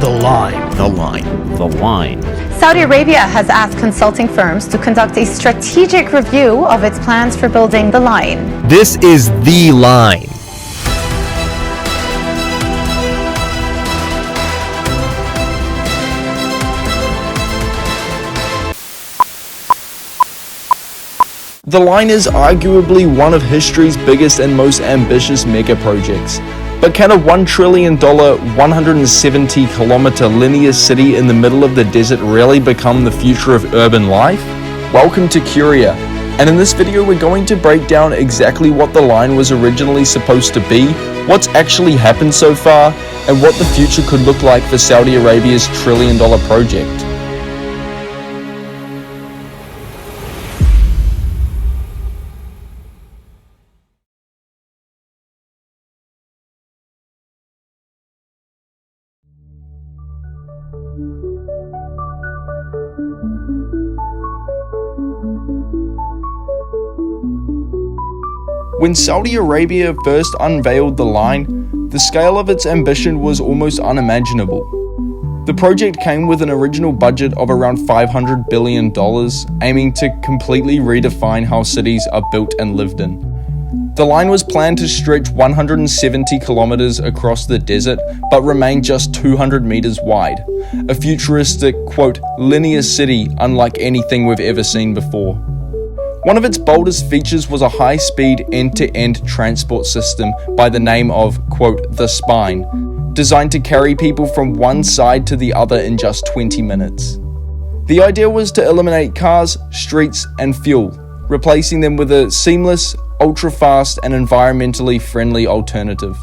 The line. The line. The line. Saudi Arabia has asked consulting firms to conduct a strategic review of its plans for building the line. This is The Line. The Line is arguably one of history's biggest and most ambitious mega projects. But can a $1 trillion, 170-kilometer linear city in the middle of the desert really become the future of urban life? Welcome to Curia, and in this video we're going to break down exactly what the line was originally supposed to be, what's actually happened so far, and what the future could look like for Saudi Arabia's trillion-dollar project. When Saudi Arabia first unveiled the line, the scale of its ambition was almost unimaginable. The project came with an original budget of around $500 billion, aiming to completely redefine how cities are built and lived in. The line was planned to stretch 170 kilometers across the desert, but remain just 200 meters wide. A futuristic, quote, linear city unlike anything we've ever seen before. One of its boldest features was a high-speed end-to-end transport system by the name of, quote, the Spine, designed to carry people from one side to the other in just 20 minutes. The idea was to eliminate cars, streets, and fuel, replacing them with a seamless, ultra-fast, and environmentally friendly alternative.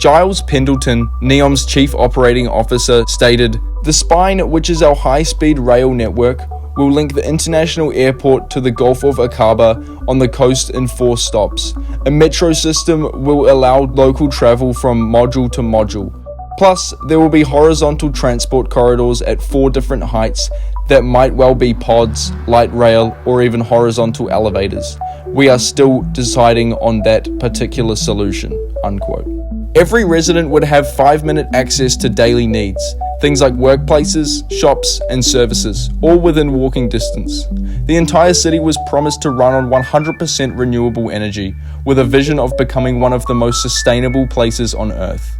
Giles Pendleton, NEOM's chief operating officer, stated, "The Spine, which is our high-speed rail network, will link the international airport to the Gulf of Aqaba on the coast in 4 stops. A metro system will allow local travel from module to module. Plus, there will be horizontal transport corridors at 4 different heights that might well be pods, light rail, or even horizontal elevators. We are still deciding on that particular solution," unquote. Every resident would have 5-minute access to daily needs, things like workplaces, shops, and services, all within walking distance. The entire city was promised to run on 100% renewable energy, with a vision of becoming one of the most sustainable places on Earth.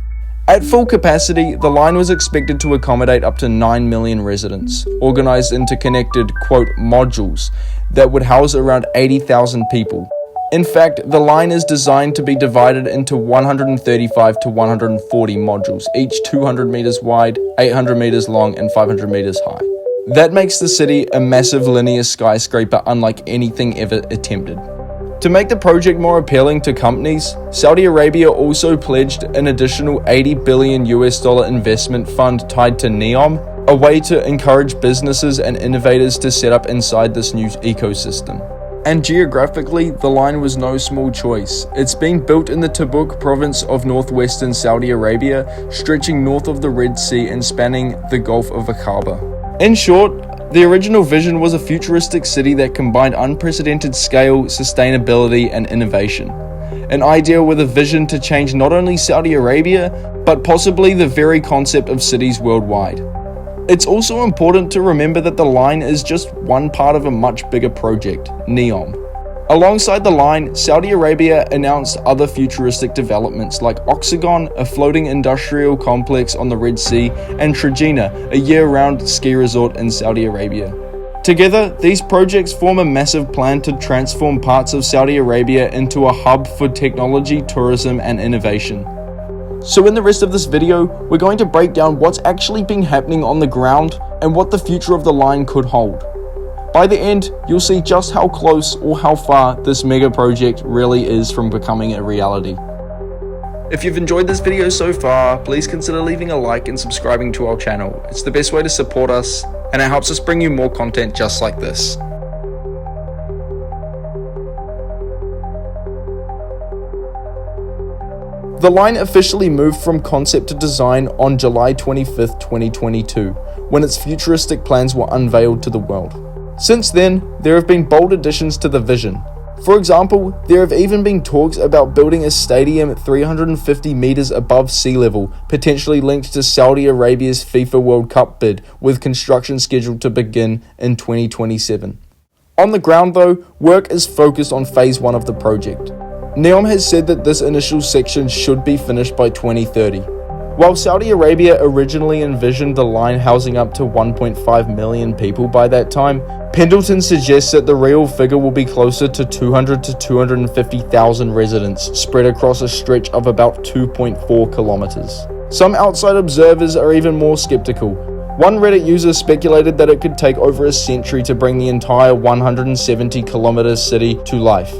At full capacity, the line was expected to accommodate up to 9 million residents, organized into connected, quote, modules that would house around 80,000 people. In fact, the line is designed to be divided into 135 to 140 modules, each 200 meters wide, 800 meters long, and 500 meters high. That makes the city a massive linear skyscraper unlike anything ever attempted. To make the project more appealing to companies, Saudi Arabia also pledged an additional $80 billion investment fund tied to NEOM, a way to encourage businesses and innovators to set up inside this new ecosystem. And geographically, the line was no small choice. It's being built in the Tabuk province of northwestern Saudi Arabia, stretching north of the Red Sea and spanning the Gulf of Aqaba. In short, the original vision was a futuristic city that combined unprecedented scale, sustainability, and innovation. An idea with a vision to change not only Saudi Arabia, but possibly the very concept of cities worldwide. It's also important to remember that the line is just one part of a much bigger project, NEOM. Alongside the line, Saudi Arabia announced other futuristic developments like Oxagon, a floating industrial complex on the Red Sea, and Trojena, a year-round ski resort in Saudi Arabia. Together, these projects form a massive plan to transform parts of Saudi Arabia into a hub for technology, tourism, and innovation. So in the rest of this video, we're going to break down what's actually been happening on the ground and what the future of the line could hold. By the end, you'll see just how close or how far this mega project really is from becoming a reality. If you've enjoyed this video so far, please consider leaving a like and subscribing to our channel. It's the best way to support us, and it helps us bring you more content just like this. The line officially moved from concept to design on July 25th, 2022, when its futuristic plans were unveiled to the world. Since then, there have been bold additions to the vision. For example, there have even been talks about building a stadium 350 meters above sea level, potentially linked to Saudi Arabia's FIFA World Cup bid, with construction scheduled to begin in 2027. On the ground though, work is focused on phase 1 of the project. NEOM has said that this initial section should be finished by 2030. While Saudi Arabia originally envisioned the line housing up to 1.5 million people by that time, Pendleton suggests that the real figure will be closer to 200 to 250,000 residents spread across a stretch of about 2.4 kilometers. Some outside observers are even more skeptical. One Reddit user speculated that it could take over a century to bring the entire 170-kilometer city to life.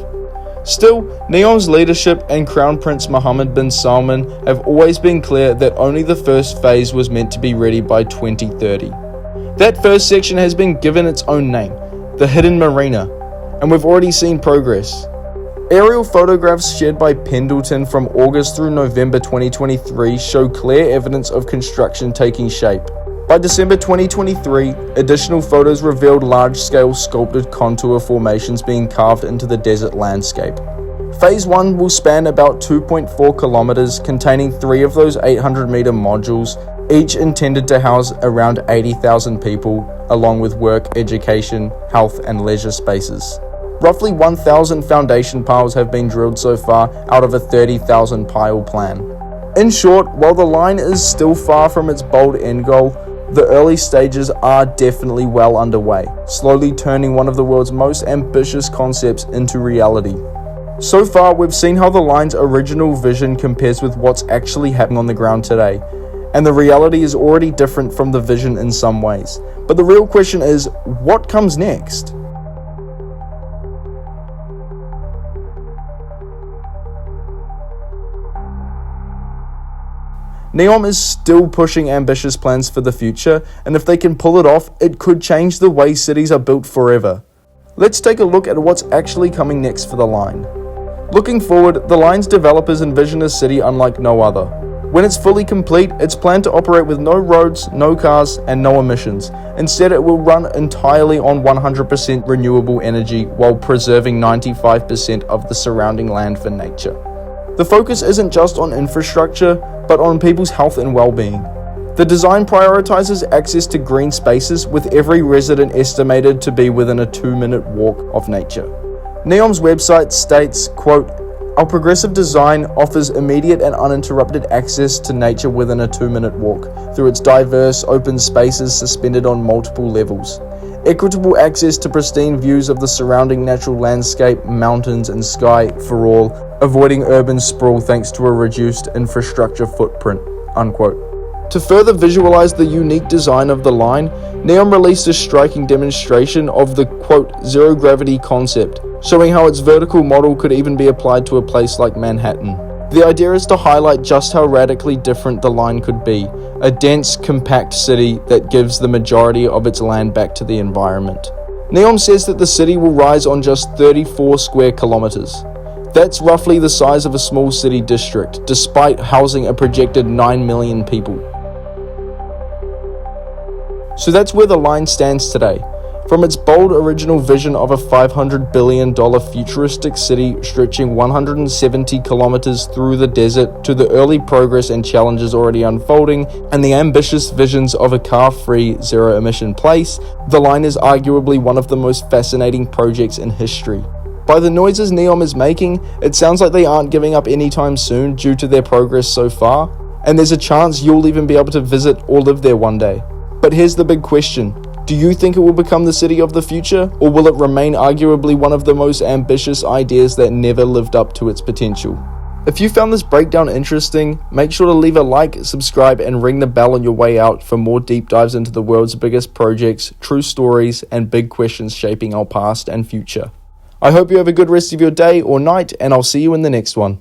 Still, NEOM's leadership and Crown Prince Mohammed bin Salman have always been clear that only the first phase was meant to be ready by 2030. That first section has been given its own name, the Hidden Marina, and we've already seen progress. Aerial photographs shared by Pendleton from August through November 2023 show clear evidence of construction taking shape. By December 2023, additional photos revealed large-scale sculpted contour formations being carved into the desert landscape. Phase 1 will span about 2.4 kilometers, containing 3 of those 800-meter modules, each intended to house around 80,000 people, along with work, education, health, and leisure spaces. Roughly 1,000 foundation piles have been drilled so far out of a 30,000 pile plan. In short, while the line is still far from its bold end goal, the early stages are definitely well underway, slowly turning one of the world's most ambitious concepts into reality. So far, we've seen how the line's original vision compares with what's actually happening on the ground today, and the reality is already different from the vision in some ways. But the real question is, what comes next? NEOM is still pushing ambitious plans for the future, and if they can pull it off, it could change the way cities are built forever. Let's take a look at what's actually coming next for the line. Looking forward, the line's developers envision a city unlike no other. When it's fully complete, it's planned to operate with no roads, no cars, and no emissions. Instead, it will run entirely on 100% renewable energy while preserving 95% of the surrounding land for nature. The focus isn't just on infrastructure, but on people's health and well-being. The design prioritizes access to green spaces, with every resident estimated to be within a 2-minute walk of nature. NEOM's website states, quote, "Our progressive design offers immediate and uninterrupted access to nature within a 2-minute walk, through its diverse open spaces suspended on multiple levels. Equitable access to pristine views of the surrounding natural landscape, mountains, and sky for all, avoiding urban sprawl thanks to a reduced infrastructure footprint," unquote. To further visualize the unique design of the line, NEOM released a striking demonstration of the, quote, "zero-gravity concept," showing how its vertical model could even be applied to a place like Manhattan. The idea is to highlight just how radically different the line could be, a dense, compact city that gives the majority of its land back to the environment. NEOM says that the city will rise on just 34 square kilometers. That's roughly the size of a small city district, despite housing a projected 9 million people. So that's where the line stands today. From its bold original vision of a $500 billion futuristic city stretching 170 kilometers through the desert, to the early progress and challenges already unfolding, and the ambitious visions of a car-free, zero-emission place, the line is arguably one of the most fascinating projects in history. By the noises NEOM is making, it sounds like they aren't giving up anytime soon due to their progress so far, and there's a chance you'll even be able to visit or live there one day. But here's the big question. Do you think it will become the city of the future, or will it remain arguably one of the most ambitious ideas that never lived up to its potential? If you found this breakdown interesting, make sure to leave a like, subscribe, and ring the bell on your way out for more deep dives into the world's biggest projects, true stories, and big questions shaping our past and future. I hope you have a good rest of your day or night, and I'll see you in the next one.